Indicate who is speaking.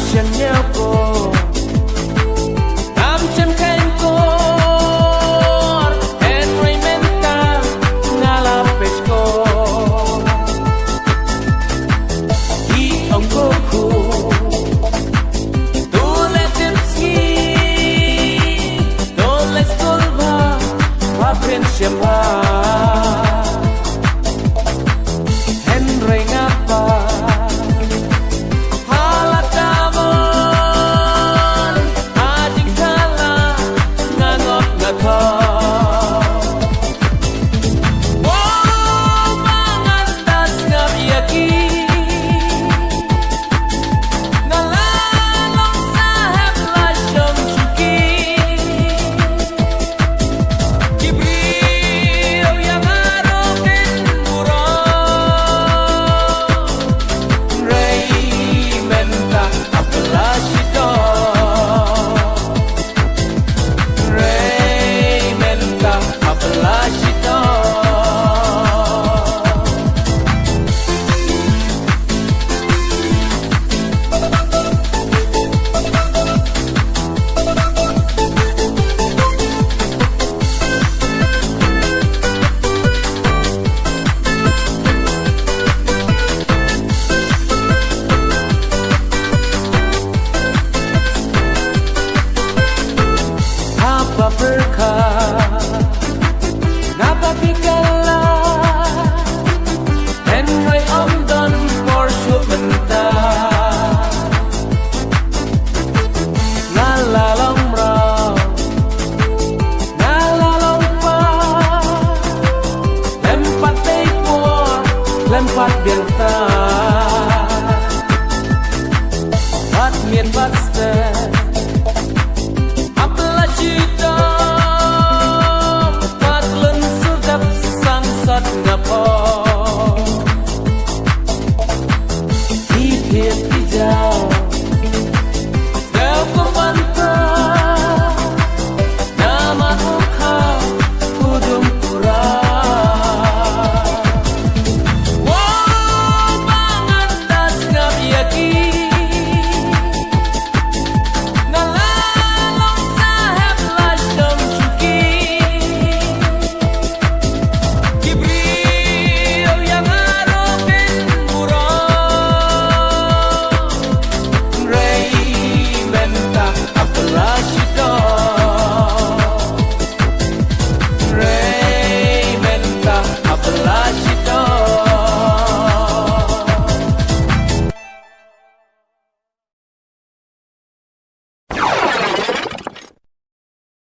Speaker 1: passionnya ko tam cem kain kor Henry menta ngalapes ko hi ongko ku tuletim ski toles kolba paprin siapa Henry ngapa Napa pikala Henry omdan morsyo menta Nalalong raw Nalalong pa Lempat tepor Lempat bienta Bat mien bat stem